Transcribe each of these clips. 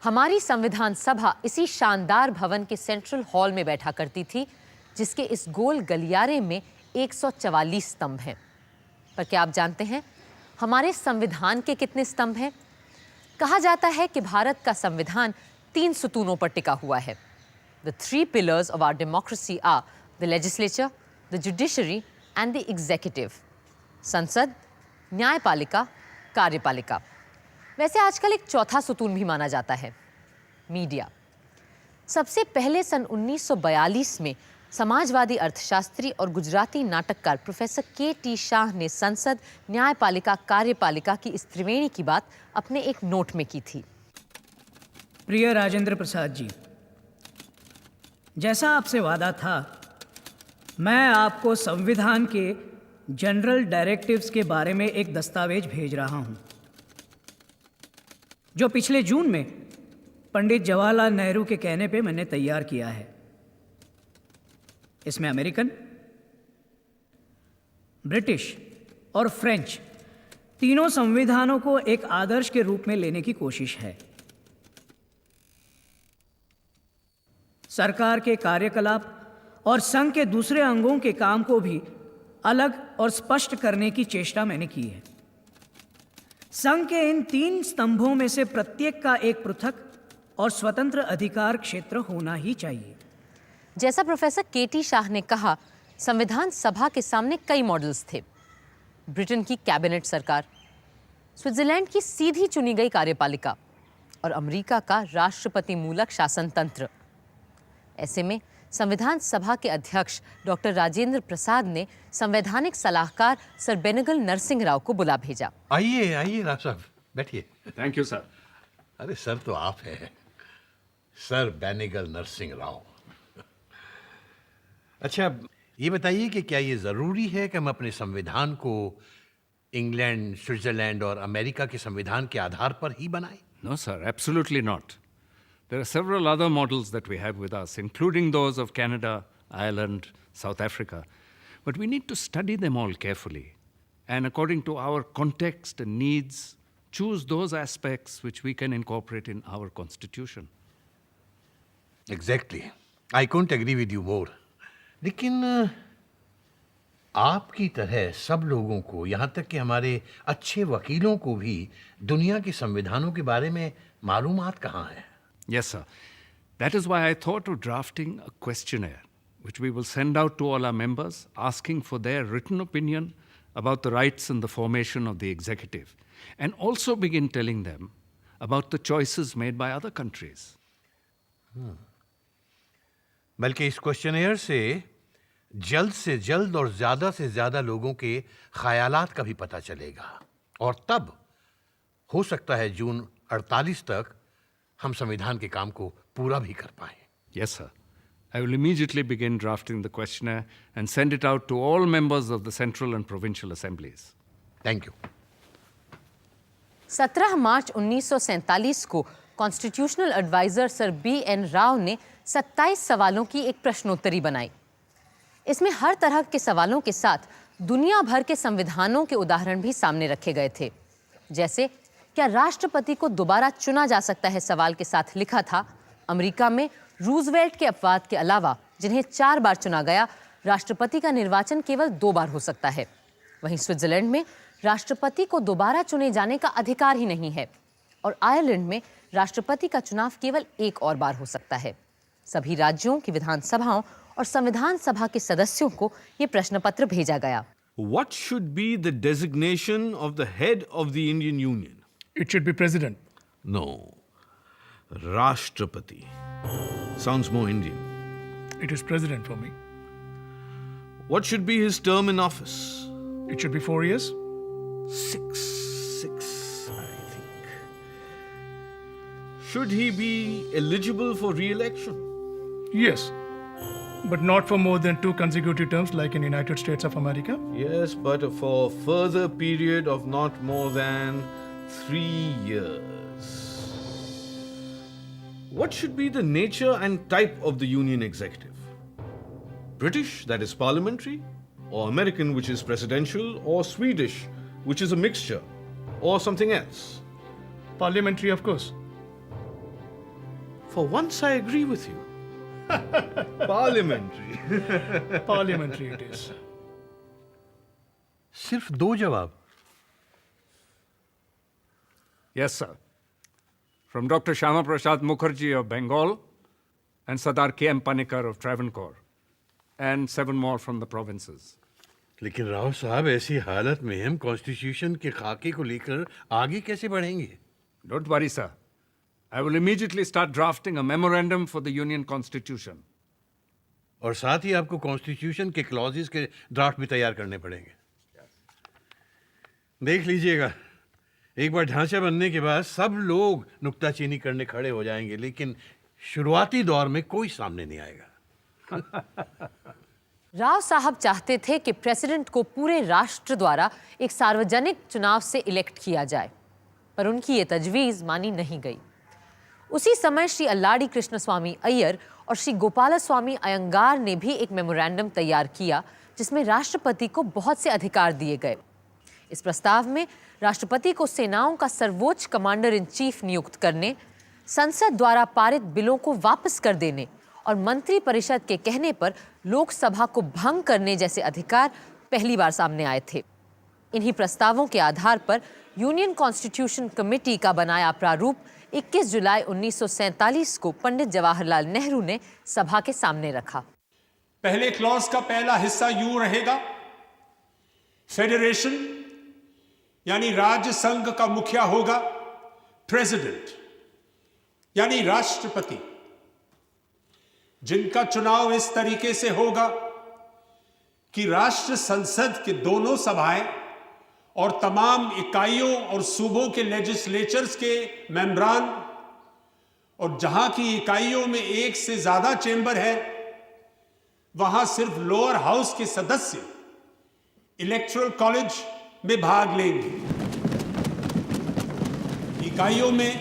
हमारी संविधान सभा इसी शानदार भवन के सेंट्रल हॉल में बैठा करती थी, जिसके इस गोल गलियारे में 144 स्तंभ हैं। पर क्या आप जानते हैं हमारे संविधान के कितने स्तंभ हैं? कहा जाता है कि भारत का संविधान 3 सुतूनों पर टिका हुआ है। The 3 pillars of our democracy are the legislature, the judiciary and the executive. संसद, न्यायपालिका, कार्यपालिका। वैसे आजकल एक चौथा सुतून भी माना जाता है, मीडिया। सबसे पहले सन 1942 में समाजवादी अर्थशास्त्री और गुजराती नाटककार प्रोफेसर के.टी. शाह ने संसद, न्यायपालिका, कार्यपालिका की इस त्रिवेणी की बात अपने एक नोट में की थी। प्रिय राजेंद्र प्रसाद जी, जैसा आपसे वादा था, मैं आपको संविधान के जनरल डायरेक्टिव्स के बारे में एक दस्तावेज भेज रहा हूं, जो पिछले जून में पंडित जवाहरलाल नेहरू के कहने पे मैंने तैयार किया है। इसमें अमेरिकन, ब्रिटिश और फ्रेंच तीनों संविधानों को एक आदर्श के रूप में लेने की कोशिश है। सरकार के कार्यकलाप और संघ के दूसरे अंगों के काम को भी अलग और स्पष्ट करने की चेष्टा मैंने की है। संघ के इन 3 स्तंभों में से प्रत्येक का एक पृथक और स्वतंत्र अधिकार क्षेत्र होना ही चाहिए। जैसा प्रोफेसर के.टी. शाह ने कहा, संविधान सभा के सामने कई मॉडल्स थे। ब्रिटेन की कैबिनेट सरकार, स्विट्जरलैंड की सीधी चुनी गई कार्यपालिका और अमेरिका का राष्ट्रपति मूलक शासन तंत्र। ऐसे में संविधान सभा के अध्यक्ष डॉक्टर राजेंद्र प्रसाद ने संवैधानिक सलाहकार सर बेनेगल नरसिंह राव को बुला भेजा। आइए आइए राव साहब, बैठिए। Thank you sir. अरे सर तो आप हैं, सर बेनेगल नरसिंह राव। अच्छा, ये बताइए कि क्या ये जरूरी है कि हम अपने संविधान को इंग्लैंड, स्विट्जरलैंड और अमेरिका के संविधान के आधार पर ही बनाएं? No, sir, absolutely not. There are several other models that we have with us, including those of Canada, Ireland, South Africa. But we need to study them all carefully and, according to our context and needs, choose those aspects which we can incorporate in our constitution. Exactly. I couldn't agree with you more. लेकिन आपकी तरह सब लोगों को, यहाँ तक कि हमारे अच्छे वकीलों को भी दुनिया के संविधानों के बारे में मालूमात कहाँ है? Yes, sir. That is why I thought of drafting a questionnaire, which we will send out to all our members, asking for their written opinion about the rights and the formation of the executive, and also begin telling them about the choices made by other countries. बल्कि इस questionnaire से जल्द और ज़्यादा से ज़्यादा लोगों के ख्यालात का भी पता चलेगा, और तब हो सकता है जून 48 तक हम संविधान के काम को पूरा भी कर पाएं। Yes, sir. I will immediately begin drafting the questionnaire and send it out to all members of the central and provincial assemblies. Thank you. 17 मार्च 1947 को constitutional adviser sir B N. Rao ने 27 सवालों की एक प्रश्नोत्तरी बनाई। इसमें हर तरह के सवालों के साथ दुनिया भर के संविधानों के उदाहरण भी सामने रखे गए थे। जैसे, क्या राष्ट्रपति को दोबारा चुना जा सकता है? सवाल के साथ लिखा था, अमेरिका में रूजवेल्ट के अपवाद के अलावा जिन्हें 4 बार चुना गया, राष्ट्रपति का निर्वाचन केवल 2 बार हो सकता है। वहीं स्विट्जरलैंड में राष्ट्रपति को दोबारा चुने जाने का अधिकार ही नहीं है, और आयरलैंड में राष्ट्रपति का चुनाव केवल 1 और बार हो सकता है। सभी राज्यों की विधानसभाओं और संविधान सभा के सदस्यों को ये प्रश्न पत्र भेजा गया। What should be the designation of the head of the Indian Union? It should be president. No. Rashtrapati. Sounds more Indian. It is president for me. What should be his term in office? It should be 4 years. 6, I think. Should he be eligible for re-election? Yes. But not for more than 2 consecutive terms like in United States of America. Yes, but for a further period of not more than 3 years. What should be the nature and type of the Union executive? British, that is parliamentary, or American, which is presidential, or Swedish, which is a mixture, or something else? Parliamentary, of course. For once, I agree with you. Parliamentary. Parliamentary it is. सिर्फ 2 जवाब? Yes, sir. From Dr. Shyama Prasad Mukherjee of Bengal and Sardar K.M. Panikkar of Travancore, and 7 more from the provinces. लेकिन राव साहब, ऐसी हालत में हम constitution के खाके को लेकर आगे कैसे बढ़ेंगे? Don't worry, sir. I will immediately start drafting a memorandum for the Union Constitution. और साथ ही आपको कॉन्स्टिट्यूशन के क्लॉजेस के ड्राफ्ट भी तैयार करने पड़ेंगे। देख लीजिएगा, एक बार ढांचा बनने के बाद सब लोग नुक्ताचीनी करने खड़े हो जाएंगे, लेकिन शुरुआती दौर में कोई सामने नहीं आएगा। राव साहब चाहते थे कि प्रेसिडेंट को पूरे राष्ट्र द्वारा एक सार्वजनिक चुनाव से इलेक्ट किया जाए, पर उनकी ये तजवीज़ मानी नहीं गई। उसी समय श्री अल्लाडी कृष्णस्वामी अय्यर और श्री गोपालस्वामी अयंगार ने भी एक मेमोरेंडम तैयार किया, जिसमें राष्ट्रपति को बहुत से अधिकार दिए गए। इस प्रस्ताव में राष्ट्रपति को सेनाओं का सर्वोच्च कमांडर इन चीफ नियुक्त करने, संसद द्वारा पारित बिलों को वापस कर देने और मंत्री परिषद के कहने पर लोकसभा को भंग करने जैसे अधिकार पहली बार सामने आए थे। इन्हीं प्रस्तावों के आधार पर यूनियन कॉन्स्टिट्यूशन कमेटी का बनाया प्रारूप 21 जुलाई 1947 को पंडित जवाहरलाल नेहरू ने सभा के सामने रखा। पहले क्लॉज का पहला हिस्सा यूं रहेगा, फेडरेशन यानी राज्य संघ का मुखिया होगा प्रेसिडेंट यानी राष्ट्रपति, जिनका चुनाव इस तरीके से होगा कि राष्ट्र संसद के दोनों सभाएं और तमाम इकाइयों और सूबों के लेजिस्लेचर्स के मेंबरान, और जहां की इकाइयों में एक से ज्यादा चेंबर है, वहां सिर्फ लोअर हाउस के सदस्य इलेक्टोरल कॉलेज में भाग लेंगे। इकाइयों में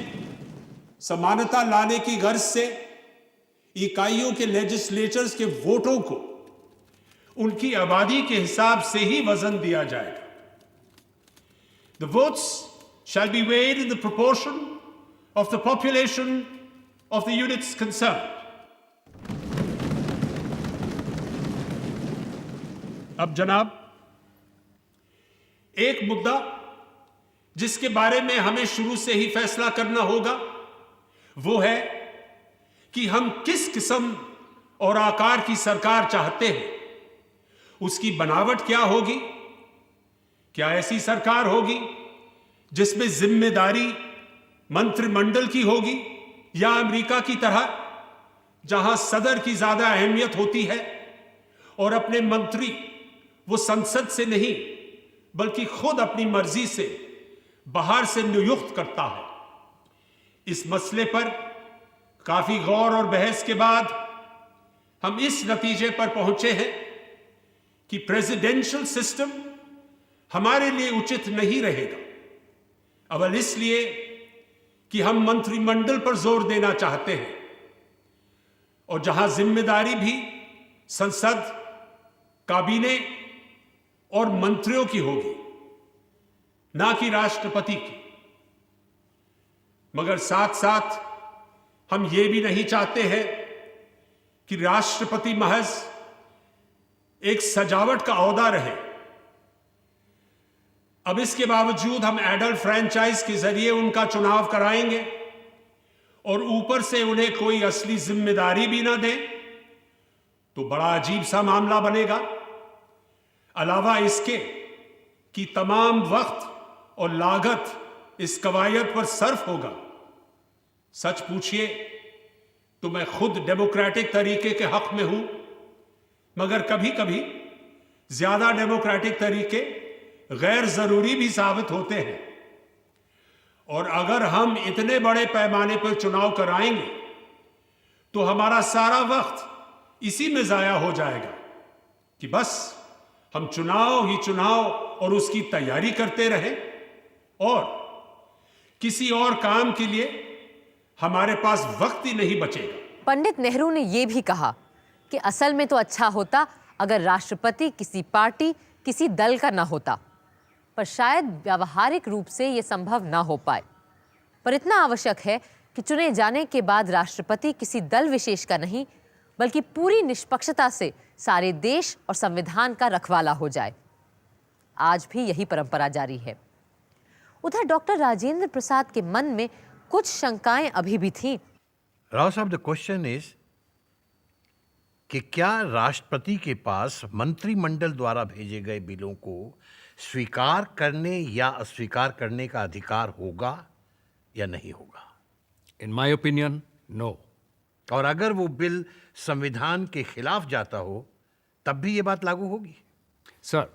समानता लाने की गर्ज से इकाइयों के लेजिस्लेचर्स के वोटों को उनकी आबादी के हिसाब से ही वजन दिया जाएगा। The votes shall be weighed in the proportion of the population of the units concerned. अब जनाब, एक मुद्दा जिसके बारे में हमें शुरू से ही फैसला करना होगा, वो है कि हम किस किस्म और आकार की सरकार चाहते हैं। उसकी बनावट क्या होगी? क्या ऐसी सरकार होगी जिसमें जिम्मेदारी मंत्रिमंडल की होगी, या अमेरिका की तरह जहां सदर की ज्यादा अहमियत होती है और अपने मंत्री वो संसद से नहीं बल्कि खुद अपनी मर्जी से बाहर से नियुक्त करता है? इस मसले पर काफी गौर और बहस के बाद हम इस नतीजे पर पहुंचे हैं कि प्रेसिडेंशियल सिस्टम हमारे लिए उचित नहीं रहेगा। अव्वल इसलिए कि हम मंत्रिमंडल पर जोर देना चाहते हैं, और जहां जिम्मेदारी भी संसद, काबीने और मंत्रियों की होगी, ना कि राष्ट्रपति की। मगर साथ साथ हम ये भी नहीं चाहते हैं कि राष्ट्रपति महज एक सजावट का ओहदा रहे। अब इसके बावजूद हम एडल्ट फ्रैंचाइज के जरिए उनका चुनाव कराएंगे और ऊपर से उन्हें कोई असली जिम्मेदारी भी ना दें, तो बड़ा अजीब सा मामला बनेगा। अलावा इसके कि तमाम वक्त और लागत इस कवायद पर सर्फ होगा। सच पूछिए तो मैं खुद डेमोक्रेटिक तरीके के हक में हूं, मगर कभी कभी ज्यादा डेमोक्रेटिक तरीके गैर जरूरी भी साबित होते हैं। और अगर हम इतने बड़े पैमाने पर चुनाव कराएंगे तो हमारा सारा वक्त इसी में जाया हो जाएगा कि बस हम चुनाव ही चुनाव और उसकी तैयारी करते रहें, और किसी और काम के लिए हमारे पास वक्त ही नहीं बचेगा। पंडित नेहरू ने यह भी कहा कि असल में तो अच्छा होता अगर राष्ट्रपति किसी पार्टी, किसी दल का ना होता, पर शायद व्यावहारिक रूप से यह संभव ना हो पाए। पर इतना आवश्यक है कि चुने जाने के बाद राष्ट्रपति किसी दल विशेष का नहीं बल्कि पूरी निष्पक्षता से सारे देश और संविधान का रखवाला हो जाए। आज भी यही परंपरा जारी है। उधर डॉक्टर राजेंद्र प्रसाद के मन में कुछ शंकाएं अभी भी थीं। राव साहब, द क्वेश्चन इज कि क्या राष्ट्रपति के पास मंत्रिमंडल द्वारा भेजे गए बिलों को स्वीकार करने या अस्वीकार करने का अधिकार होगा या नहीं होगा? In my opinion, no. और अगर वो बिल संविधान के खिलाफ जाता हो तब भी ये बात लागू होगी? Sir,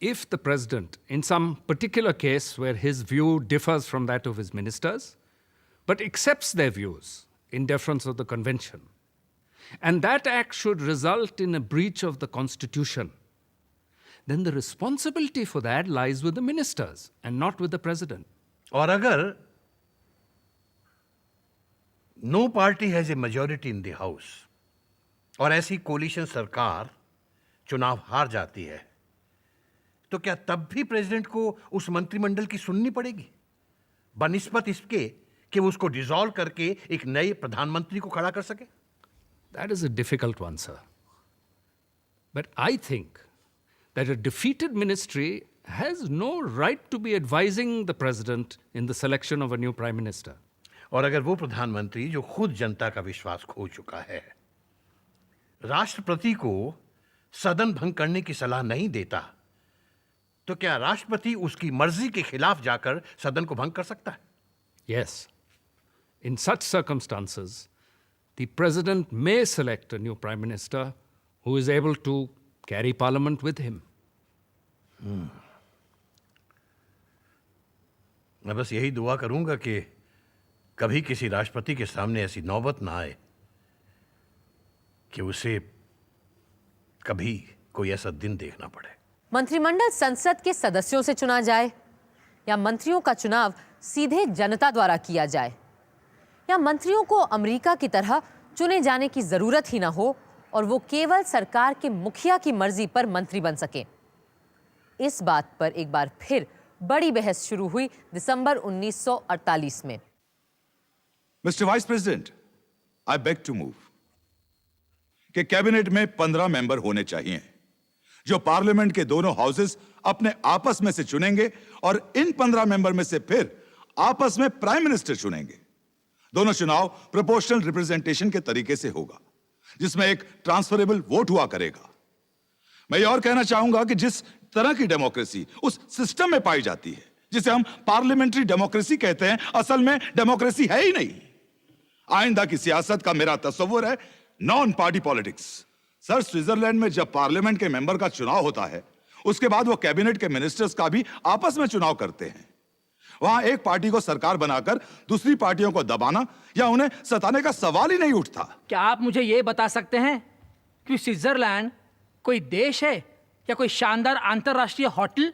if the president, in some particular case where his view differs from that of his ministers, but accepts their views in deference of the convention, and that act should result in a breach of the constitution, then the responsibility for that lies with the ministers and not with the president. और अगर no party has a majority in the house और ऐसी collision सरकार चुनाव हार जाती है, तो क्या तब भी प्रेसिडेंट को उस मंत्रिमंडल की सुननी पड़ेगी बनिस्बत इसके कि वो उसको डिसॉल्व करके एक नए प्रधानमंत्री को खड़ा कर सके? That is a difficult one, sir. But I think that a defeated ministry has no right to be advising the president in the selection of a new prime minister. और अगर वो प्रधानमंत्री जो खुद जनता का विश्वास खो चुका है राष्ट्रपति को सदन भंग करने की सलाह नहीं देता, तो क्या राष्ट्रपति उसकी मर्जी के खिलाफ जाकर सदन को भंग कर सकता है? Yes. In such circumstances, the president may select a new prime minister who is able to carry parliament with him. मैं बस यही दुआ करूंगा कि कभी किसी राष्ट्रपति के सामने ऐसी नौबत ना आए कि उसे कभी कोई ऐसा दिन देखना पड़े। मंत्रिमंडल संसद के सदस्यों से चुना जाए या मंत्रियों का चुनाव सीधे जनता द्वारा किया जाए या मंत्रियों को अमेरिका की तरह चुने जाने की जरूरत ही ना हो और वो केवल सरकार के मुखिया की मर्जी पर मंत्री बन सके। इस बात पर एक बार फिर बड़ी बहस शुरू हुई दिसंबर 1948 में। Mr. Vice President, I beg to move कि कैबिनेट में 15 मेंबर होने चाहिए जो पार्लियामेंट के दोनों हाउसेस अपने आपस में से चुनेंगे और इन 15 मेंबर में से फिर आपस में प्राइम मिनिस्टर चुनेंगे। दोनों चुनाव प्रोपोर्शनल रिप्रेजेंटेशन के तरीके से होगा जिसमें एक ट्रांसफरेबल वोट हुआ करेगा। मैं ये और कहना चाहूंगा कि जिस तरह की डेमोक्रेसी उस सिस्टम में पाई जाती है जिसे हम पार्लियामेंट्री डेमोक्रेसी कहते हैं, असल में डेमोक्रेसी है ही नहीं। आइंदा की सियासत का मेरा तस्वुर है non party politics. Sir, Switzerland में जब पार्लियामेंट के मेंबर का चुनाव होता है उसके बाद वो कैबिनेट के मिनिस्टर्स का भी आपस में चुनाव करते हैं। वहां एक पार्टी को सरकार बनाकर दूसरी पार्टियों को दबाना या उन्हें सताने का सवाल ही नहीं उठता। क्या आप मुझे ये बता सकते हैं कि स्विट्जरलैंड कोई देश है या कोई शानदार अंतरराष्ट्रीय hotel?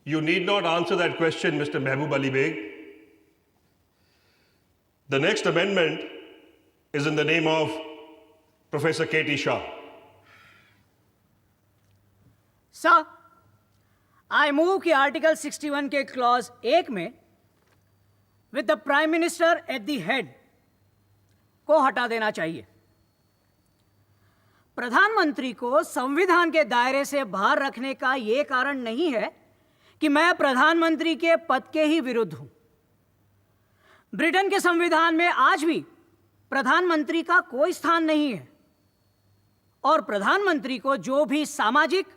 You need not answer that question, Mr. Mehboob Ali Beg. The next amendment is in the name of Professor K.T. Shah. Sir, I move कि आर्टिकल 61 के क्लॉज 1 में with the prime minister at the head को हटा देना चाहिए। प्रधानमंत्री को संविधान के दायरे से बाहर रखने का यह कारण नहीं है कि मैं प्रधानमंत्री के पद के ही विरुद्ध हूं। ब्रिटेन के संविधान में आज भी प्रधानमंत्री का कोई स्थान नहीं है और प्रधानमंत्री को जो भी सामाजिक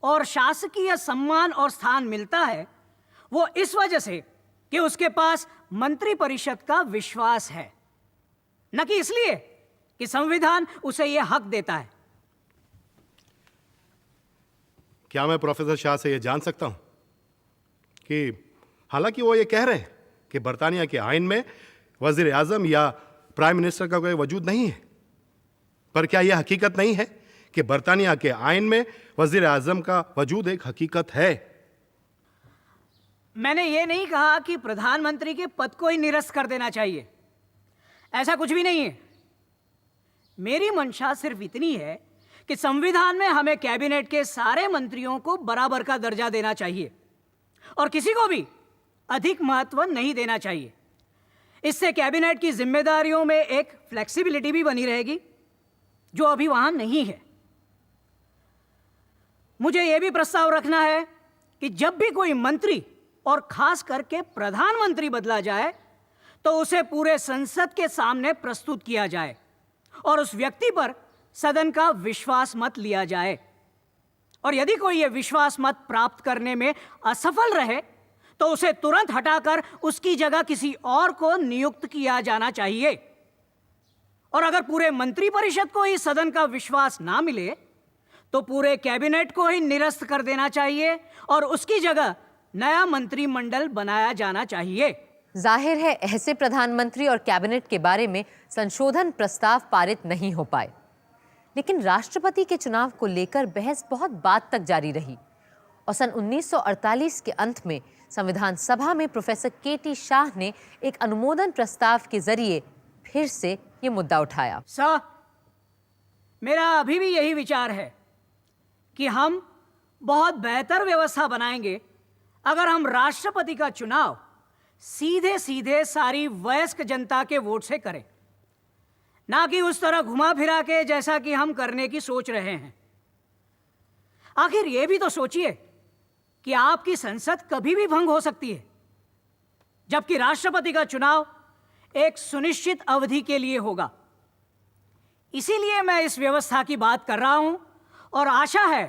और शासकीय सम्मान और स्थान मिलता है वो इस वजह से कि उसके पास मंत्रिपरिषद का विश्वास है, न कि इसलिए कि संविधान उसे यह हक देता है। क्या मैं प्रोफेसर शाह से यह जान सकता हूं कि हालांकि वो ये कह रहे हैं कि बरतानिया के आइन में वजीर आजम या प्राइम मिनिस्टर का कोई वजूद नहीं है, पर क्या यह हकीकत नहीं है कि बरतानिया के आइन में वजीर आजम का वजूद एक हकीकत है? मैंने ये नहीं कहा कि प्रधानमंत्री के पद को ही निरस्त कर देना चाहिए, ऐसा कुछ भी नहीं है। मेरी मंशा सिर्फ इतनी है कि संविधान में हमें कैबिनेट के सारे मंत्रियों को बराबर का दर्जा देना चाहिए और किसी को भी अधिक महत्व नहीं देना चाहिए। इससे कैबिनेट की जिम्मेदारियों में एक फ्लेक्सिबिलिटी भी बनी रहेगी, जो अभी वहां नहीं है। मुझे यह भी प्रस्ताव रखना है कि जब भी कोई मंत्री और खास करके प्रधानमंत्री बदला जाए तो उसे पूरे संसद के सामने प्रस्तुत किया जाए और उस व्यक्ति पर सदन का विश्वास मत लिया जाए। और यदि कोई यह विश्वास मत प्राप्त करने में असफल रहे तो उसे तुरंत हटाकर उसकी जगह किसी और को नियुक्त किया जाना चाहिए। और अगर पूरे मंत्रिपरिषद को ही सदन का विश्वास ना मिले तो पूरे कैबिनेट को ही निरस्त कर देना चाहिए और उसकी जगह नया मंत्रिमंडल बनाया जाना चाहिए। जाहिर है ऐसे प्रधानमंत्री और कैबिनेट के बारे में संशोधन प्रस्ताव पारित नहीं हो पाए, लेकिन राष्ट्रपति के चुनाव को लेकर बहस बहुत बाद तक जारी रही और सन 1948 के अंत में संविधान सभा में प्रोफेसर केटी शाह ने एक अनुमोदन प्रस्ताव के जरिए फिर से ये मुद्दा उठाया। सर, मेरा अभी भी यही विचार है कि हम बहुत बेहतर व्यवस्था बनाएंगे अगर हम राष्ट्रपति का चुनाव सीधे सीधे सारी वयस्क जनता के वोट से करें, ना कि उस तरह घुमा फिरा के जैसा कि हम करने की सोच रहे हैं। आखिर यह भी तो सोचिए कि आपकी संसद कभी भी भंग हो सकती है, जबकि राष्ट्रपति का चुनाव एक सुनिश्चित अवधि के लिए होगा। इसीलिए मैं इस व्यवस्था की बात कर रहा हूं और आशा है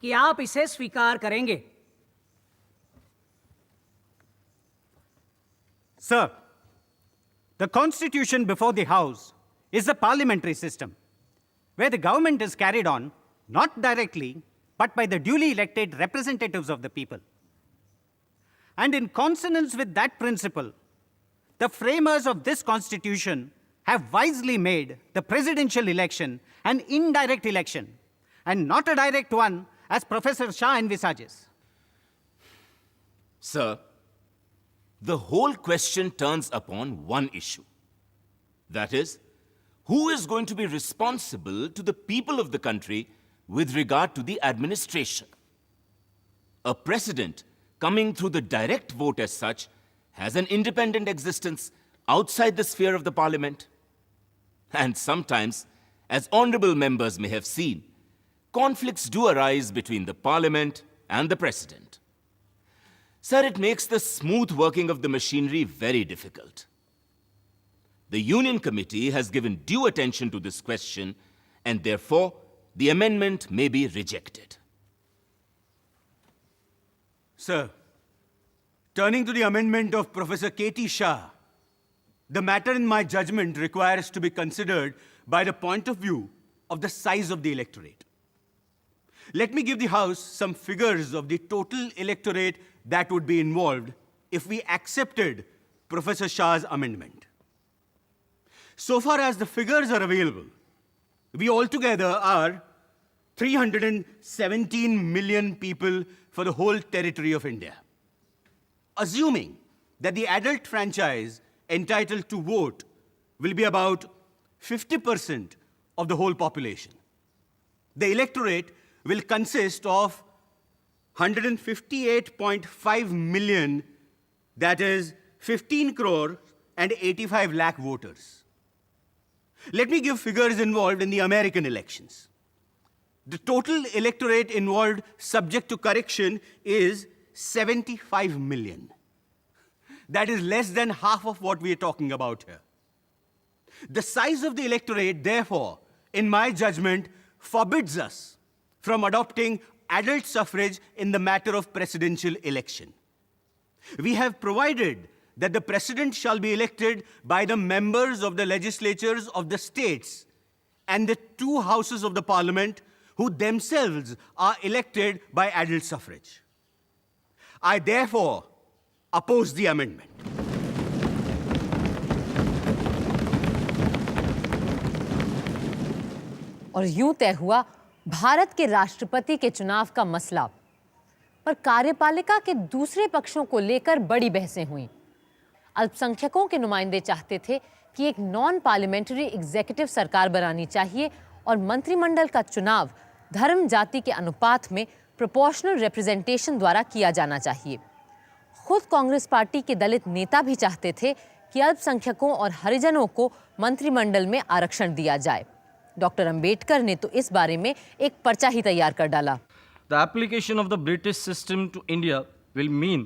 कि आप इसे स्वीकार करेंगे। Sir, the constitution before the House is a parliamentary system where the government is carried on not directly but by the duly elected representatives of the people. And in consonance with that principle, the framers of this constitution have wisely made the presidential election an indirect election and not a direct one as Professor Shah envisages. Sir, the whole question turns upon one issue. That is, who is going to be responsible to the people of the country with regard to the administration? A president coming through the direct vote as such has an independent existence outside the sphere of the parliament. And sometimes, as honorable members may have seen, conflicts do arise between the parliament and the president. Sir, it makes the smooth working of the machinery very difficult. The Union Committee has given due attention to this question, and therefore, the amendment may be rejected. Sir, turning to the amendment of Professor K.T. Shah, the matter in my judgment requires to be considered by the point of view of the size of the electorate. Let me give the House some figures of the total electorate that would be involved if we accepted Professor Shah's amendment. So far as the figures are available, we altogether are 317 million people for the whole territory of India. Assuming that the adult franchise entitled to vote will be about 50% of the whole population, the electorate will consist of 158.5 million, that is 15 crore and 85 lakh voters. Let me give figures involved in the American elections. The total electorate involved subject to correction is 75 million. That is less than half of what we are talking about here. The size of the electorate, therefore, in my judgment, forbids us from adopting adult suffrage in the matter of presidential election. We have provided that the president shall be elected by the members of the legislatures of the states and the two houses of the parliament who themselves are elected by adult suffrage. I therefore oppose the amendment. और यूं तय हुआ भारत के राष्ट्रपति के चुनाव का मसला। पर कार्यपालिका के दूसरे पक्षों को लेकर बड़ी बहसें हुईं। अल्पसंख्यकों के नुमाइंदे चाहते थे कि एक नॉन पार्लियामेंट्री एग्जीक्यूटिव सरकार बनानी चाहिए और मंत्रिमंडल का चुनाव धर्म जाति के अनुपात में प्रोपोर्शनल रिप्रेजेंटेशन द्वारा किया जाना चाहिए। खुद कांग्रेस पार्टी के दलित नेता भी चाहते थे कि अल्पसंख्यकों और हरिजनों को मंत्रिमंडल में आरक्षण दिया जाए। डॉक्टर अंबेडकर ने तो इस बारे में एक पर्चा ही तैयार कर डाला। The application of the British system to India will mean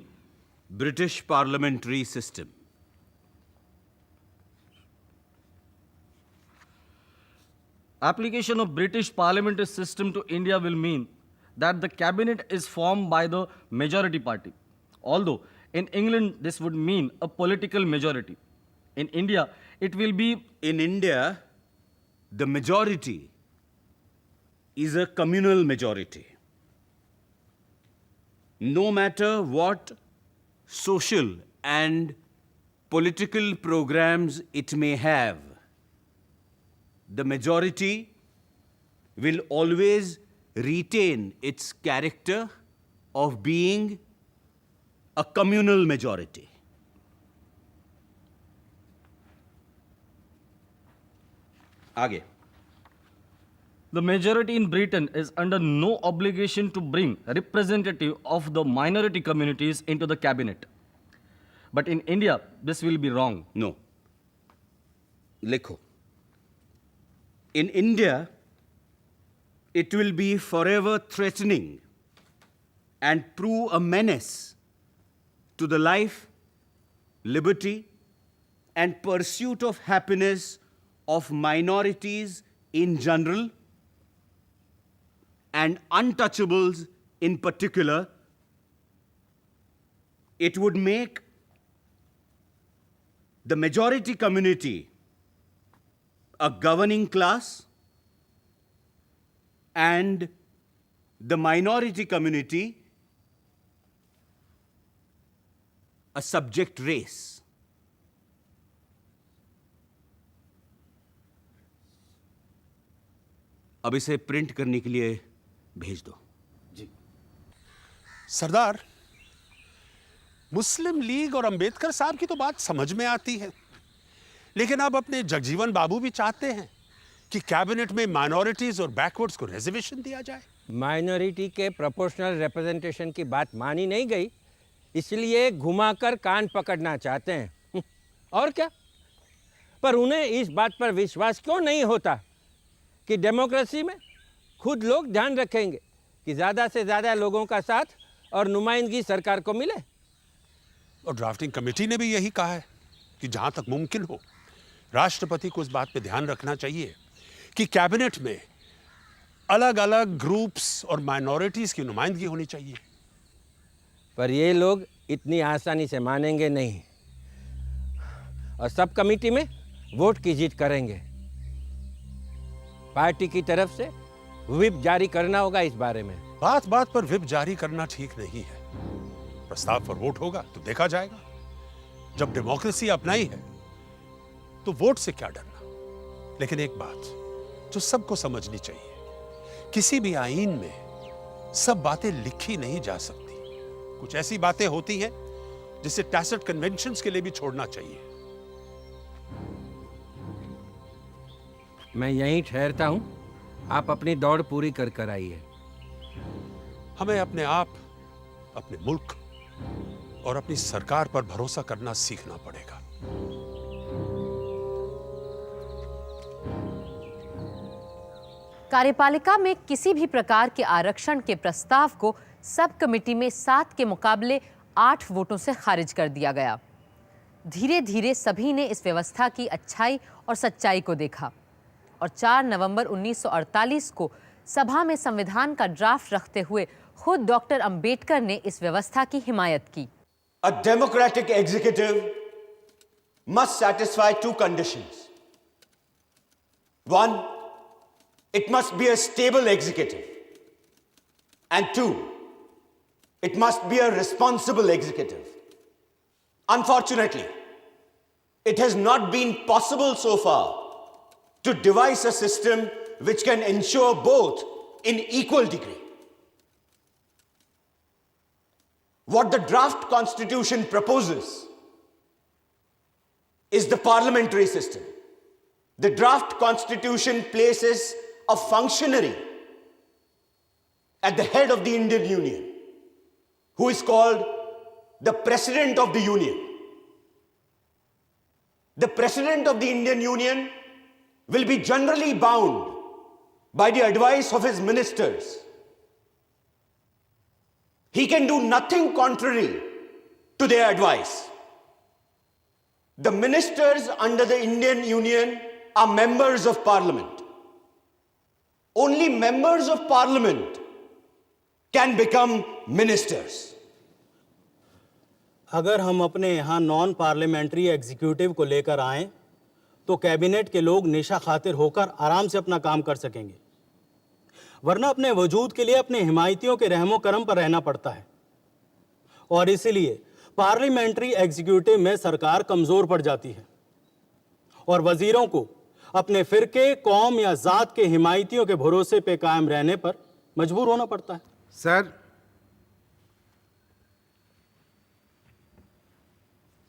British parliamentary system. Application of British parliamentary system to India will mean that the cabinet is formed by the majority party. Although in England this would mean a political majority. In India it will be... In India, the majority is a communal majority. No matter what social and political programs it may have, the majority will always retain its character of being a communal majority. Aage. The majority in Britain is under no obligation to bring a representative of the minority communities into the cabinet. But in India, this will be wrong. No. Likho. In India, it will be forever threatening and prove a menace to the life, liberty, and pursuit of happiness of minorities in general and untouchables in particular. It would make the majority community a governing class and the minority community a subject race. अब इसे print करने के लिए भेज दो। जी सरदार, मुस्लिम league और अंबेडकर साहब की तो बात समझ में आती है, लेकिन अब अपने जगजीवन बाबू भी चाहते हैं कि कैबिनेट में माइनॉरिटीज और बैकवर्ड्स को रिजर्वेशन दिया जाए। माइनॉरिटी के प्रोपोर्शनल रिप्रेजेंटेशन की बात मानी नहीं गई, इसलिए घुमाकर कान पकड़ना चाहते हैं। और क्या? पर उन्हें इस बात पर विश्वास क्यों नहीं होता कि डेमोक्रेसी में खुद लोग ध्यान रखेंगे कि ज़्यादा से ज़्यादा लोगों का साथ और नुमाइंदगी सरकार को मिले। और ड्राफ्टिंग कमेटी ने भी यही कहा है कि जहां तक मुमकिन हो राष्ट्रपति को इस बात पे ध्यान रखना चाहिए कि कैबिनेट में अलग अलग ग्रुप्स और माइनॉरिटीज की नुमाइंदगी होनी चाहिए। पर ये लोग इतनी आसानी से मानेंगे नहीं और सब कमेटी में वोट की जीत करेंगे। पार्टी की तरफ से व्हिप जारी करना होगा इस बारे में। बात बात पर व्हिप जारी करना ठीक नहीं है। प्रस्ताव पर वोट होगा तो देखा जाएगा। जब डेमोक्रेसी अपनाई है तो वोट से क्या डरना। लेकिन एक बात जो सबको समझनी चाहिए, किसी भी आईन में सब बातें लिखी नहीं जा सकती। कुछ ऐसी बातें होती हैं जिसे टैसिट कन्वेंशंस के लिए भी छोड़ना चाहिए। मैं यहीं ठहरता हूं, आप अपनी दौड़ पूरी कर आइए। हमें अपने आप, अपने मुल्क और अपनी सरकार पर भरोसा करना सीखना पड़ेगा। कार्यपालिका में किसी भी प्रकार के आरक्षण के प्रस्ताव को सब कमेटी में 7 के मुकाबले 8 वोटों से खारिज कर दिया गया। धीरे धीरे सभी ने इस व्यवस्था की अच्छाई और सच्चाई को देखा और 4 नवंबर 1948 को सभा में संविधान का ड्राफ्ट रखते हुए खुद डॉक्टर अंबेडकर ने इस व्यवस्था की हिमायत की। A democratic executive must satisfy 2 conditions. 1, it must be a stable executive. And 2, it must be a responsible executive. Unfortunately, it has not been possible so far to devise a system which can ensure both in equal degree. What the draft constitution proposes is the parliamentary system. The draft constitution places a functionary at the head of the Indian Union who is called the President of the Union. The President of the Indian Union will be generally bound by the advice of his ministers. He can do nothing contrary to their advice. The ministers under the Indian Union are members of Parliament. Only members of Parliament can become ministers. अगर हम अपने यहाँ non parliamentary executive को लेकर आएं तो cabinet के लोग निशा खातिर होकर आराम से अपना काम कर सकेंगे, वरना अपने वजूद के लिए अपने हिमायतियों के रहमो करम पर रहना पड़ता है। और इसीलिए पार्लियामेंट्री एग्जीक्यूटिव में सरकार कमजोर पड़ जाती है और वजीरों को अपने फिरके, कौम या जात के हिमायतियों के भरोसे पे कायम रहने पर मजबूर होना पड़ता है।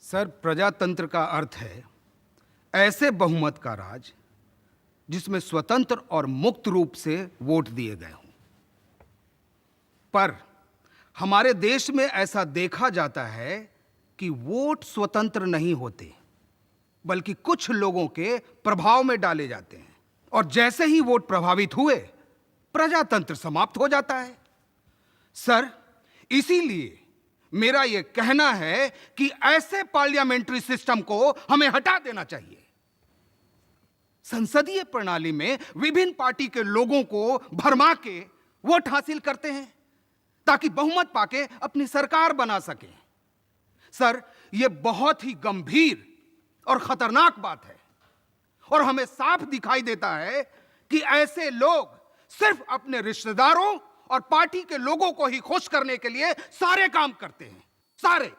सर, प्रजातंत्र का अर्थ है ऐसे बहुमत का राज जिसमें स्वतंत्र और मुक्त रूप से वोट दिए गए हों। पर हमारे देश में ऐसा देखा जाता है कि वोट स्वतंत्र नहीं होते, बल्कि कुछ लोगों के प्रभाव में डाले जाते हैं, और जैसे ही वोट प्रभावित हुए प्रजातंत्र समाप्त हो जाता है। सर, इसीलिए मेरा यह कहना है कि ऐसे पार्लियामेंट्री सिस्टम को हमें हटा देना चाहिए। संसदीय प्रणाली में विभिन्न पार्टी के लोगों को भरमा के वोट हासिल करते हैं ताकि बहुमत पाके अपनी सरकार बना सके। सर, यह बहुत ही गंभीर और खतरनाक बात है और हमें साफ दिखाई देता है कि ऐसे लोग सिर्फ अपने रिश्तेदारों और पार्टी के लोगों को ही खुश करने के लिए सारे काम करते हैं, सारे।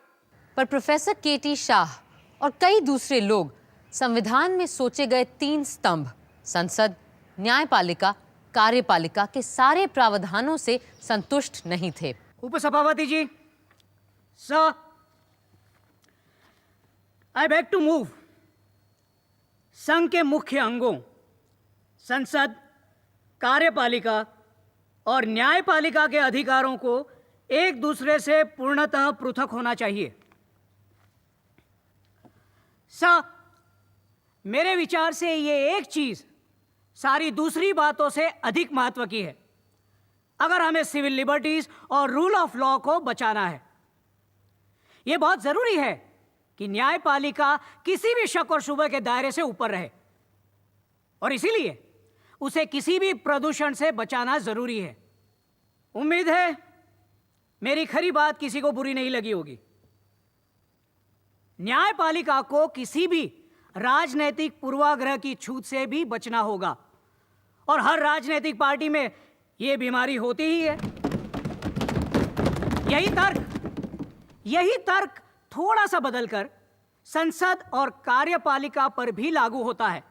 पर प्रोफेसर केटी शाह और कई दूसरे लोग संविधान में सोचे गए 3 स्तंभ, संसद, न्यायपालिका, कार्यपालिका के सारे प्रावधानों से संतुष्ट नहीं थे। उपसभापति जी, sir, I beg to move संघ के मुख्य अंगों संसद, कार्यपालिका और न्यायपालिका के अधिकारों को एक दूसरे से पूर्णतः पृथक होना चाहिए। सर, मेरे विचार से ये एक चीज सारी दूसरी बातों से अधिक महत्व की है अगर हमें सिविल लिबर्टीज और रूल ऑफ लॉ को बचाना है। यह बहुत जरूरी है कि न्यायपालिका किसी भी शक और शुबे के दायरे से ऊपर रहे और इसीलिए उसे किसी भी प्रदूषण से बचाना जरूरी है। उम्मीद है मेरी खरी बात किसी को बुरी नहीं लगी होगी। न्यायपालिका को किसी भी राजनीतिक पूर्वाग्रह की छूत से भी बचना होगा और हर राजनीतिक पार्टी में यह बीमारी होती ही है। यही तर्क थोड़ा सा बदलकर संसद और कार्यपालिका पर भी लागू होता है।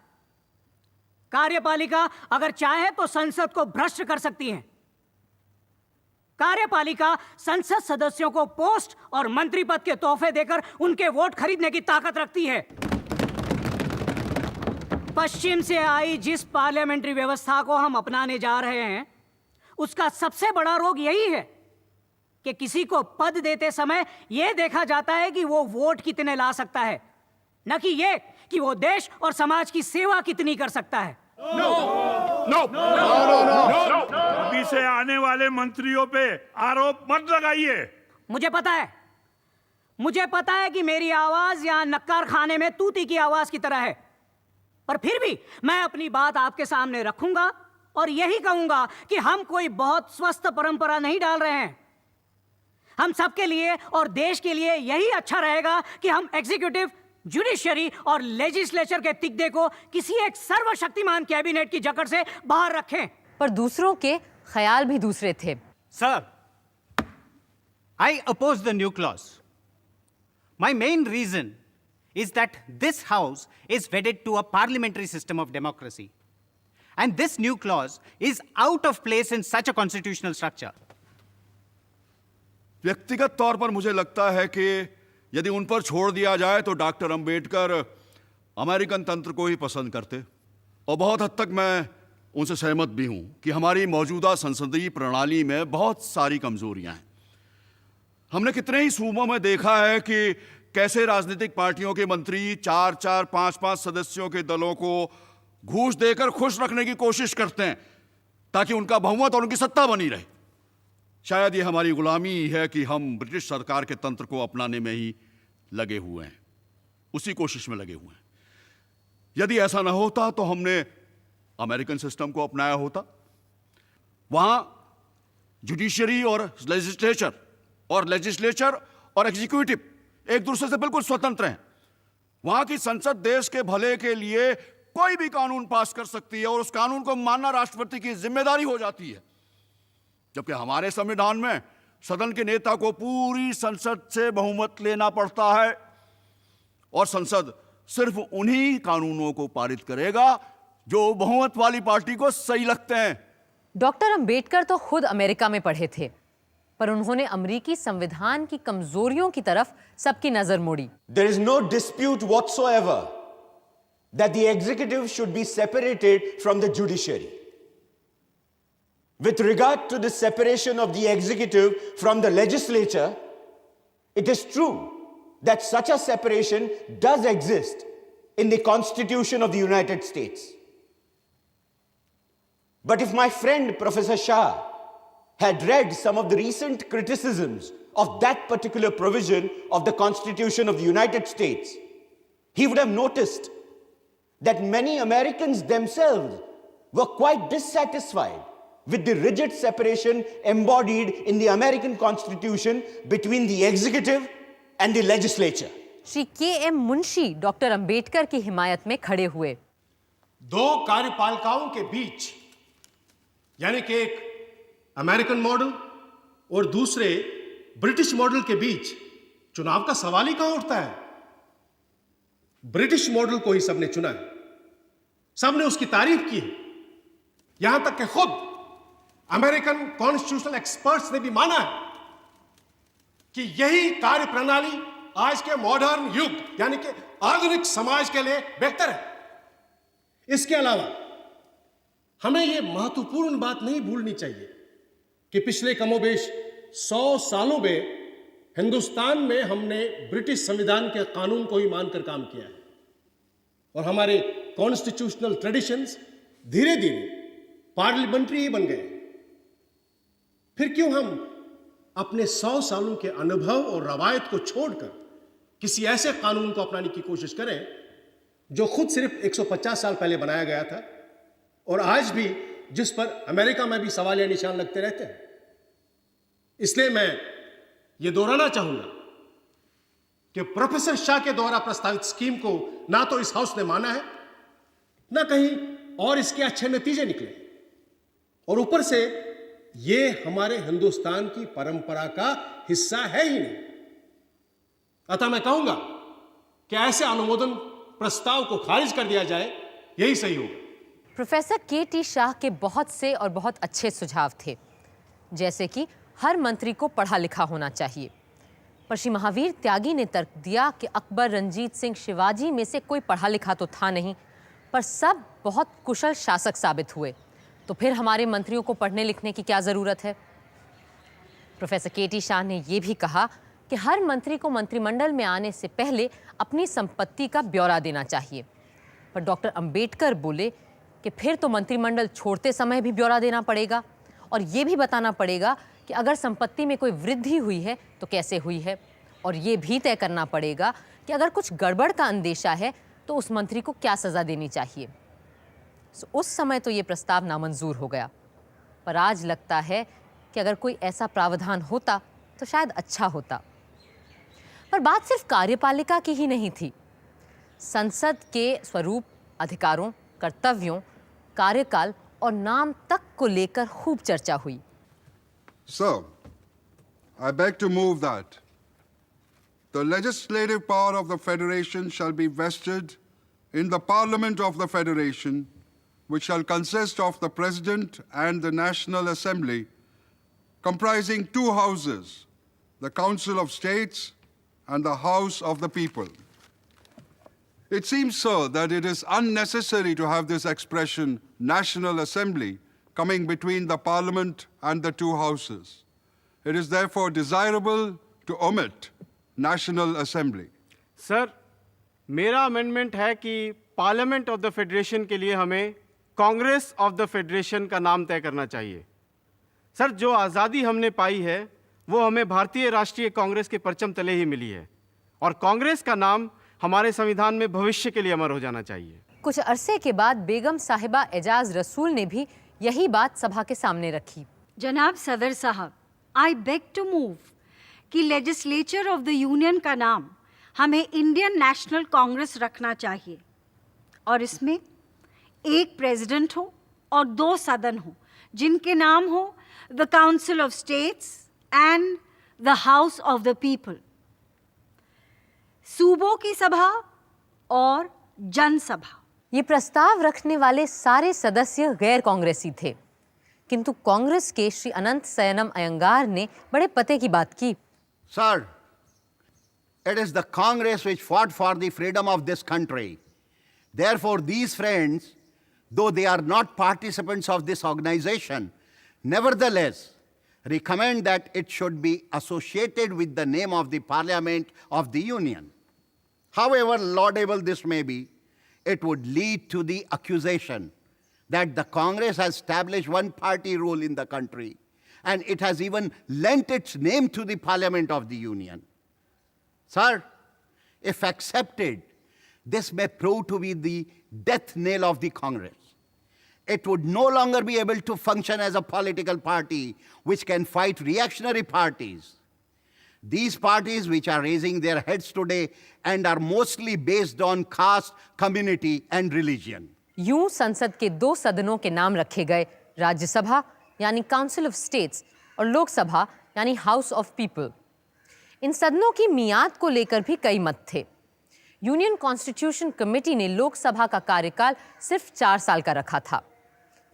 कार्यपालिका अगर चाहे तो संसद को भ्रष्ट कर सकती है। कार्यपालिका संसद सदस्यों को पोस्ट और मंत्री पद के तोहफे देकर उनके वोट खरीदने की ताकत रखती है। पश्चिम से आई जिस पार्लियामेंट्री व्यवस्था को हम अपनाने जा रहे हैं उसका सबसे बड़ा रोग यही है कि किसी को पद देते समय यह देखा जाता है कि वो वोट कितने ला सकता है, न कि यह कि वो देश और समाज की सेवा कितनी कर सकता है। अभी से आने वाले मंत्रियों पे आरोप मत लगाइए। मुझे पता है कि मेरी आवाज यहां नक्कार खाने में तूती की आवाज की तरह है, पर फिर भी मैं अपनी बात आपके सामने रखूंगा और यही कहूंगा कि हम कोई बहुत स्वस्थ परंपरा नहीं डाल रहे हैं। हम सबके लिए और देश के लिए यही अच्छा रहेगा कि हम एग्जीक्यूटिव, जुडिशरी और लेजिस्लेचर के तिगदे को किसी एक सर्वशक्तिमान कैबिनेट की जकड़ से बाहर रखें। पर दूसरों के ख्याल भी दूसरे थे। Sir, I oppose the new clause. My main reason is that this House is wedded to a parliamentary system of democracy. And this new clause is out of place in such a constitutional structure. व्यक्तिगत तौर पर मुझे लगता है कि यदि उन पर छोड़ दिया जाए तो डॉक्टर अंबेडकर अमेरिकन तंत्र को ही पसंद करते, और बहुत हद तक मैं उनसे सहमत भी हूं कि हमारी मौजूदा संसदीय प्रणाली में बहुत सारी कमजोरियां हैं। हमने कितने ही सूबों में देखा है कि कैसे राजनीतिक पार्टियों के मंत्री 4-4, 5-5 सदस्यों के दलों को घूस देकर खुश रखने की कोशिश करते हैं ताकि उनका बहुमत और उनकी सत्ता बनी रहे। शायद ये हमारी गुलामी है कि हम ब्रिटिश सरकार के तंत्र को अपनाने में ही लगे हुए हैं, उसी कोशिश में लगे हुए हैं। यदि ऐसा ना होता तो हमने अमेरिकन सिस्टम को अपनाया होता। वहां जुडिशरी और लेजिस्लेचर और एग्जीक्यूटिव एक दूसरे से बिल्कुल स्वतंत्र हैं। वहां की संसद देश के भले के लिए कोई भी कानून पास कर सकती है और उस कानून को मानना राष्ट्रपति की जिम्मेदारी हो जाती है, जबकि हमारे संविधान में सदन के नेता को पूरी संसद से बहुमत लेना पड़ता है और संसद सिर्फ उन्हीं कानूनों को पारित करेगा जो बहुमत वाली पार्टी को सही लगते हैं। डॉक्टर अंबेडकर तो खुद अमेरिका में पढ़े थे, पर उन्होंने अमेरिकी संविधान की कमजोरियों की तरफ सबकी नजर मोड़ी। There is no dispute whatsoever that the executive should be separated from the judiciary. With regard to the separation of the executive from the legislature, it is true that such a separation does exist in the Constitution of the United States. But if my friend Professor Shah had read some of the recent criticisms of that particular provision of the Constitution of the United States, he would have noticed that many Americans themselves were quite dissatisfied with the rigid separation embodied in the American Constitution between the executive and the legislature. Shri KM. Munshi doctor Ambedkar की हिमायत में खड़े हुए। दो कार्यपालिकाओं के बीच, यानी कि एक American model और दूसरे ब्रिटिश मॉडल के बीच चुनाव का सवाल ही कहां उठता है। ब्रिटिश मॉडल को ही सबने चुना है, सबने उसकी तारीफ की है, यहां तक कि खुद अमेरिकन कॉन्स्टिट्यूशनल एक्सपर्ट्स ने भी माना है कि यही कार्य प्रणाली आज के मॉडर्न युग यानी कि आधुनिक समाज के लिए बेहतर है। इसके अलावा हमें यह महत्वपूर्ण बात नहीं भूलनी चाहिए कि पिछले कमोबेश 100 सालों में हिंदुस्तान में हमने ब्रिटिश संविधान के कानून को ही मानकर काम किया है और हमारे कॉन्स्टिट्यूशनल ट्रेडिशंस धीरे धीरे पार्लियामेंट्री ही बन गए। फिर क्यों हम अपने 100 सालों के अनुभव और रवायत को छोड़कर किसी ऐसे कानून को अपनाने की कोशिश करें जो खुद सिर्फ 150 साल पहले बनाया गया था और आज भी जिस पर अमेरिका में भी सवालिया निशान लगते रहते हैं। इसलिए मैं ये दोहराना चाहूंगा कि प्रोफेसर शाह के द्वारा प्रस्तावित स्कीम को ना तो इस हाउस ने माना है, ना कहीं और इसके अच्छे नतीजे निकले और ऊपर से ये हमारे हिंदुस्तान की परंपरा का हिस्सा है ही नहीं। अतः मैं कहूंगा कि ऐसे अनुमोदन प्रस्ताव को खारिज कर दिया जाए, यही सही होगा। Professor K.T.. शाह के बहुत से और बहुत अच्छे सुझाव थे, जैसे कि हर मंत्री को पढ़ा लिखा होना चाहिए। पर श्री महावीर त्यागी ने तर्क दिया कि अकबर, रंजीत सिंह, शिवाजी में से कोई पढ़ा लिखा तो था नहीं, पर सब बहुत कुशल शासक साबित हुए, तो फिर हमारे मंत्रियों को पढ़ने लिखने की क्या ज़रूरत है। Professor K.T.. शाह ने यह भी कहा कि हर मंत्री को मंत्रिमंडल में आने से पहले अपनी संपत्ति का ब्यौरा देना चाहिए। पर डॉक्टर अंबेडकर बोले कि फिर तो मंत्रिमंडल छोड़ते समय भी ब्यौरा देना पड़ेगा और ये भी बताना पड़ेगा कि अगर संपत्ति में कोई वृद्धि हुई है तो कैसे हुई है, और ये भी तय करना पड़ेगा कि अगर कुछ गड़बड़ का अंदेशा है तो उस मंत्री को क्या सज़ा देनी चाहिए। उस समय तो ये प्रस्ताव नामंजूर हो गया, पर आज लगता है कि अगर कोई ऐसा प्रावधान होता तो शायद अच्छा होता। पर बात सिर्फ कार्यपालिका की ही नहीं थी। संसद के स्वरूप, अधिकारों, कर्तव्यों, कार्यकाल और नाम तक को लेकर खूब चर्चा हुई। So, I beg to move that the legislative power of the Federation shall be vested in the Parliament of the Federation, which shall consist of the President and the National Assembly, comprising two houses, the Council of States and the House of the People. It seems, sir, that it is unnecessary to have this expression, National Assembly, coming between the Parliament and the two houses. It is therefore desirable to omit National Assembly. Sir, मेरा amendment है कि parliament of the federation के लिए हमें Congress of the federation का नाम तय करना चाहिए। सर, जो आज़ादी हमने पाई है वो हमें भारतीय राष्ट्रीय कांग्रेस के परचम तले ही मिली है और कांग्रेस का नाम हमारे संविधान में भविष्य के लिए अमर हो जाना चाहिए। कुछ अरसे के बाद बेगम साहिबा एजाज रसूल ने भी यही बात सभा के सामने रखी। जनाब सदर साहब, आई बेग टू मूव कि लेजिस्लेचर ऑफ द यूनियन का नाम हमें इंडियन नेशनल कांग्रेस रखना चाहिए और इसमें एक प्रेसिडेंट हो और 2 सदन हो जिनके नाम हो the council of states and the house of the people. सूबों की सभा और जनसभा। ये प्रस्ताव रखने वाले सारे सदस्य गैर कांग्रेसी थे, किंतु कांग्रेस के श्री अनंत सयनम अयंगार ने बड़े पते की बात की। Sir, it is the Congress which fought for the freedom of this country. Therefore, these friends, though they are not participants of this organization, nevertheless recommend that it should be associated with the name of the Parliament of the Union. However laudable this may be, it would lead to the accusation that the Congress has established one-party rule in the country, and it has even lent its name to the Parliament of the Union. Sir, if accepted, this may prove to be the death knell of the Congress. It would no longer be able to function as a political party which can fight reactionary parties. These parties which are raising their heads today and are mostly based on caste, community and religion. यूं संसद के 2 सदनों के नाम रखे गए, राज्यसभा यानी council of states और लोकसभा यानी हाउस ऑफ पीपल। इन सदनों की मियाद को लेकर भी कई मत थे। यूनियन कॉन्स्टिट्यूशन कमेटी ने लोकसभा का कार्यकाल सिर्फ 4 साल का रखा था,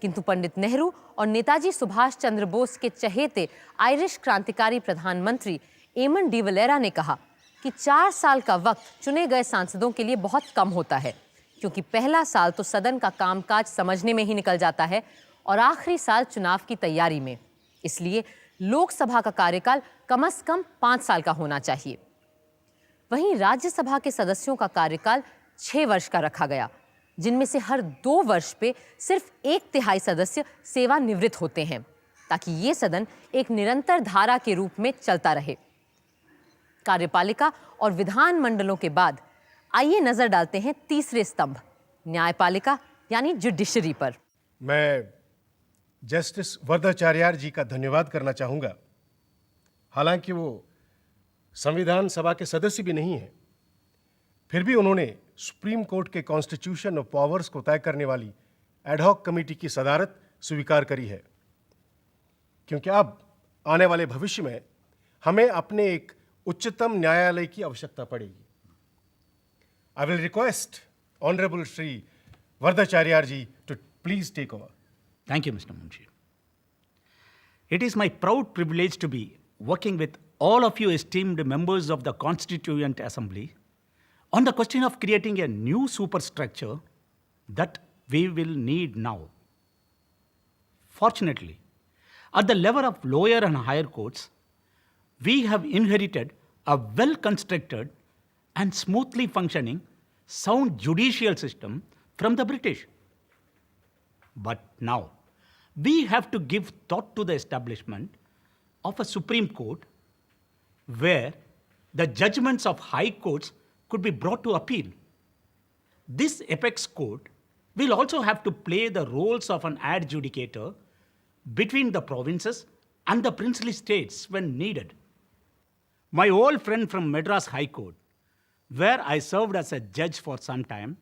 किंतु पंडित नेहरू और नेताजी सुभाष चंद्र बोस के चहेते आयरिश क्रांतिकारी प्रधानमंत्री एमन डिवलेरा ने कहा कि 4 साल का वक्त चुने गए सांसदों के लिए बहुत कम होता है, क्योंकि पहला साल तो सदन का कामकाज समझने में ही निकल जाता है और आखिरी साल चुनाव की तैयारी में। इसलिए लोकसभा का कार्यकाल कम से कम 5 साल का होना चाहिए। वहीं राज्यसभा के सदस्यों का कार्यकाल 6 वर्ष का रखा गया, जिनमें से हर 2 वर्ष पे सिर्फ 1/3 सदस्य सेवानिवृत्त होते हैं, ताकि ये सदन एक निरंतर धारा के रूप में चलता रहे। कार्यपालिका और विधान मंडलों के बाद आइए नजर डालते हैं तीसरे स्तंभ, न्यायपालिका यानी जुडिशरी पर। मैं जस्टिस वरदाचार्य जी का धन्यवाद करना चाहूँगा। हालांकि वो संविधान सभा के सदस्य भी नहीं हैं, फिर भी उन्होंने सुप्रीम कोर्ट के कॉन्स्टिट्यूशन ऑफ पावर्स को तय करने वाली एडहॉक कमेटी की सदारत स्वीकार करी है, क्योंकि अब आने वाले भविष्य में हमें अपने एक उच्चतम न्यायालय की आवश्यकता पड़ेगी। I will request Honorable Shri Vardacharya ji to please take over. Thank you, Mr. Munshi. It is my proud privilege to be working with all of you esteemed members of the Constituent Assembly on the question of creating a new superstructure that we will need now. Fortunately, at the level of lower and higher courts, we have inherited a well-constructed and smoothly functioning sound judicial system from the British. But now, we have to give thought to the establishment of a Supreme Court where the judgments of high courts could be brought to appeal. This apex court will also have to play the roles of an adjudicator between the provinces and the princely states when needed. My old friend from Madras High Court, where I served as a judge for some time,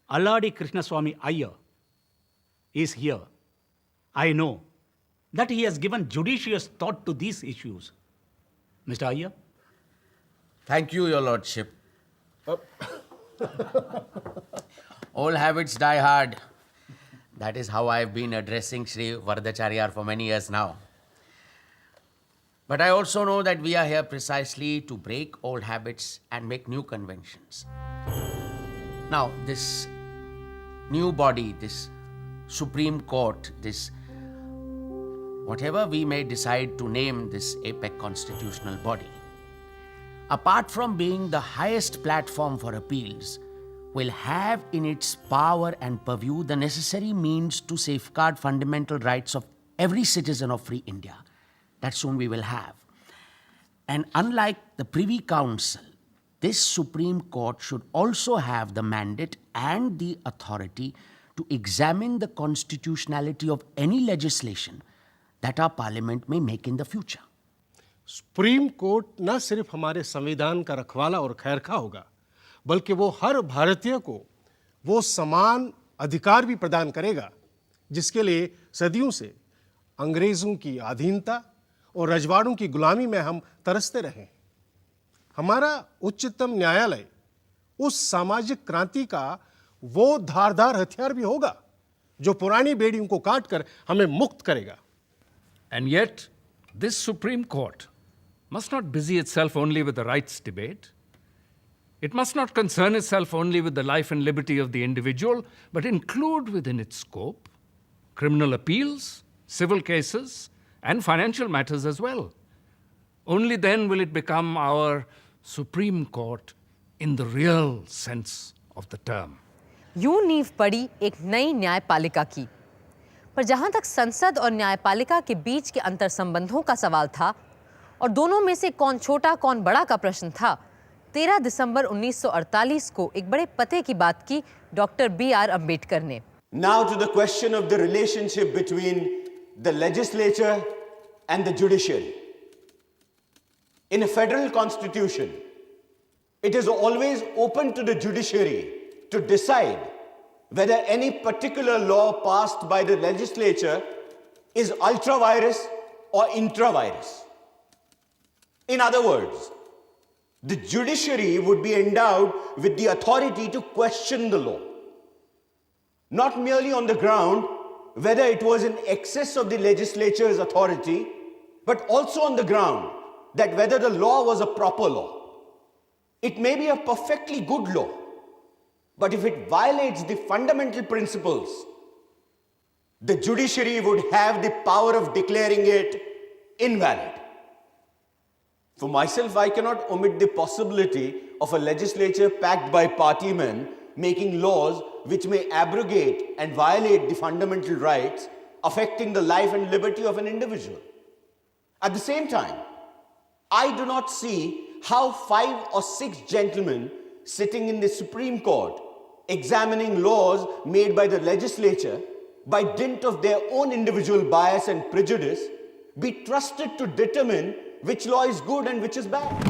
Alladi Krishnaswamy Iyer, is here. I know that he has given judicious thought to these issues. Mr. Iyer? Thank you, Your Lordship. Old habits die hard. That is how I have been addressing Sri Vardacharya for many years now. But I also know that we are here precisely to break old habits and make new conventions. Now, this new body, this Supreme Court, this whatever we may decide to name this APEC constitutional body, apart from being the highest platform for appeals, will have in its power and purview the necessary means to safeguard fundamental rights of every citizen of free India. That soon we will have. And unlike the Privy Council, this Supreme Court should also have the mandate and the authority to examine the constitutionality of any legislation that our parliament may make in the future. Supreme court न सिर्फ हमारे संविधान का रखवाला और खैरखा होगा, बल्कि वो हर भारतीय को वो समान अधिकार भी प्रदान करेगा जिसके लिए सदियों से अंग्रेजों की अधीनता और रजवाड़ों की गुलामी में हम तरसते रहे। हमारा उच्चतम न्यायालय उस सामाजिक क्रांति का वो धारदार हथियार भी होगा जो पुरानी बेड़ियों को काटकर हमें मुक्त करेगा। And yet, this Supreme Court must not busy itself only with the rights debate. It must not concern itself only with the life and liberty of the individual, but include within its scope criminal appeals, civil cases, and financial matters as well. Only then will it become our Supreme Court in the real sense of the term. यूं नींव पड़ी एक नई न्यायपालिका की, पर जहां तक संसद और न्यायपालिका के बीच के अंतर संबंधों का सवाल था और दोनों में से कौन छोटा कौन बड़ा का प्रश्न था, 13 दिसंबर 1948 को एक बड़े पते की बात की डॉक्टर B.R. अम्बेडकर ने। Now to the question of the relationship between the legislature and the judiciary. In a federal constitution, it is always open to the judiciary to decide whether any particular law passed by the legislature is ultra-virus or intra-virus. In other words, the judiciary would be endowed with the authority to question the law, not merely on the ground whether it was in excess of the legislature's authority, but also on the ground that whether the law was a proper law. It may be a perfectly good law, but if it violates the fundamental principles, the judiciary would have the power of declaring it invalid. For myself, I cannot omit the possibility of a legislature packed by partymen making laws which may abrogate and violate the fundamental rights affecting the life and liberty of an individual. At the same time, I do not see how 5 or 6 gentlemen sitting in the Supreme Court examining laws made by the legislature by dint of their own individual bias and prejudice be trusted to determine which law is good and which is bad.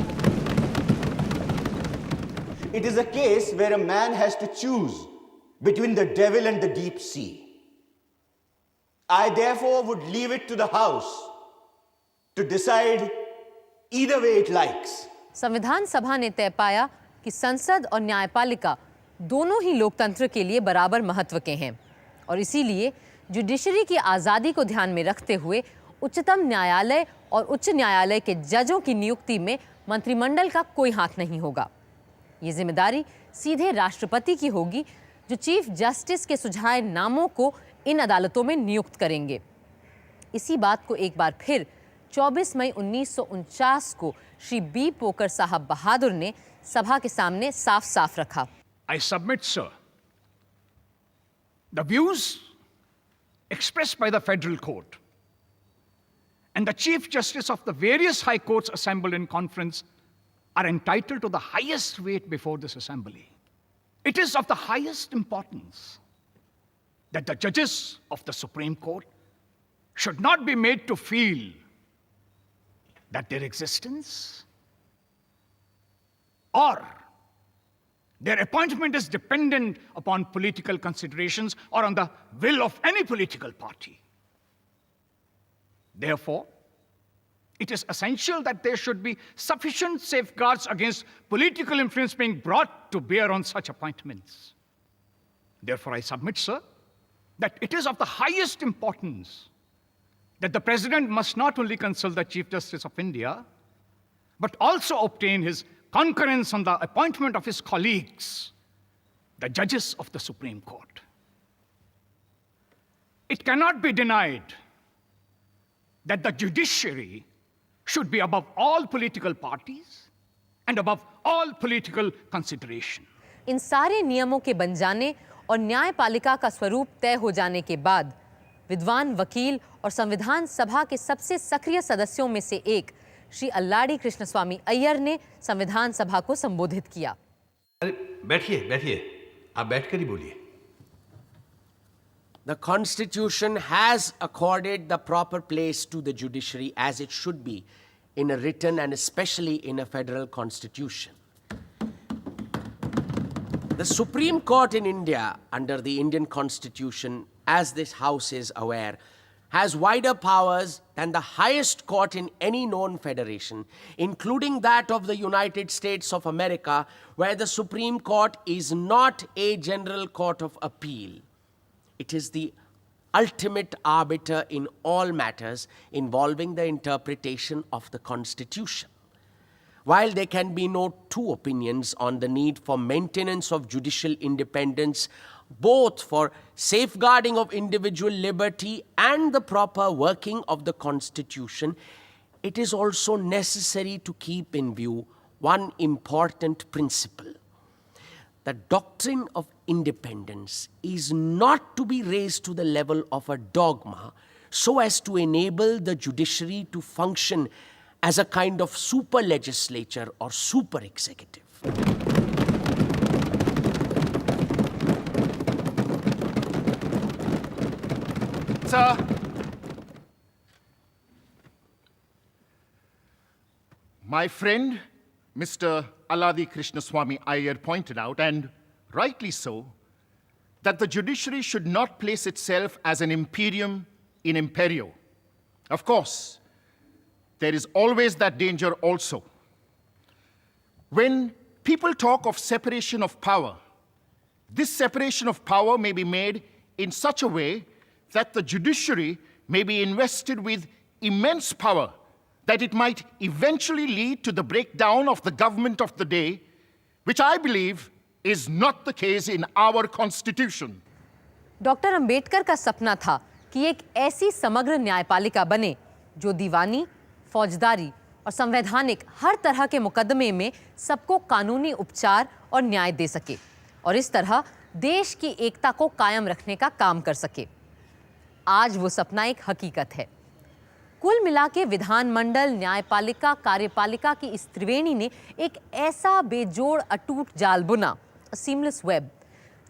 It is a case where a man has to choose between the devil and the deep sea. I therefore would leave it to the House to decide either way it likes. संविधान सभा ने तय पाया कि संसद और न्यायपालिका दोनों ही लोकतंत्र के लिए बराबर महत्व के हैं और इसीलिए जुडिशरी की आज़ादी को ध्यान में रखते हुए उच्चतम न्यायालय और उच्च न्यायालय के जजों की नियुक्ति में मंत्रिमंडल का कोई हाथ नहीं होगा। ये जिम्मेदारी सीधे राष्ट्रपति की होगी, जो चीफ जस्टिस के सुझाए नामों को इन अदालतों में नियुक्त करेंगे। इसी बात को एक बार फिर 24 मई 1949 को श्री बी पोकर साहब बहादुर ने सभा के सामने साफ-साफ रखा। I submit, sir, the views expressed by the Federal Court and the Chief Justice of the various high courts assembled in conference are entitled to the highest weight before this assembly. It is of the highest importance that the judges of the Supreme Court should not be made to feel that their existence or their appointment is dependent upon political considerations or on the will of any political party. Therefore, it is essential that there should be sufficient safeguards against political influence being brought to bear on such appointments. Therefore, I submit, sir, that it is of the highest importance that the President must not only consult the Chief Justice of India, but also obtain his concurrence on the appointment of his colleagues, the judges of the Supreme Court. It cannot be denied that the judiciary should be above all political parties and above all political consideration. इन सारे नियमों के बन जाने और न्यायपालिका का स्वरूप तय हो जाने के बाद विद्वान वकील और संविधान सभा के सबसे सक्रिय सदस्यों में से एक श्री अल्लाडी कृष्णस्वामी अय्यर ने संविधान सभा को संबोधित किया। अरे बैठिए बैठिए, आप बैठकर ही बोलिए। The Constitution has accorded the proper place to the judiciary as it should be in a written and especially in a federal constitution. The Supreme Court in India, under the Indian Constitution, as this House is aware, has wider powers than the highest court in any known federation, including that of the United States of America, where the Supreme Court is not a general court of appeal. It is the ultimate arbiter in all matters involving the interpretation of the Constitution. While there can be no two opinions on the need for maintenance of judicial independence, both for safeguarding of individual liberty and the proper working of the Constitution, it is also necessary to keep in view one important principle. The doctrine of independence is not to be raised to the level of a dogma so as to enable the judiciary to function as a kind of super legislature or super executive. Sir, my friend, Mr. Aladi Krishnaswamy Iyer pointed out, and rightly so, that the judiciary should not place itself as an imperium in imperio. Of course, there is always that danger also. When people talk of separation of power, this separation of power may be made in such a way that the judiciary may be invested with immense power, that it might eventually lead to the breakdown of the government of the day, which I believe is not the case in our constitution. Doctor Ambedkar का सपना था कि एक ऐसी समग्र न्यायपालिका बने जो दीवानी, फौजदारी और संवैधानिक हर तरह के मुकदमे में सबको कानूनी उपचार और न्याय दे सके और इस तरह देश की एकता को कायम रखने का काम कर सके। आज वो सपना एक हकीकत है। कुल मिला के विधानमंडल, न्यायपालिका, कार्यपालिका की इस त्रिवेणी ने एक ऐसा बेजोड़ अटूट जाल बुना, सीमलेस वेब,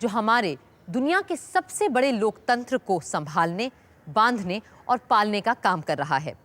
जो हमारे दुनिया के सबसे बड़े लोकतंत्र को संभालने, बांधने और पालने का काम कर रहा है।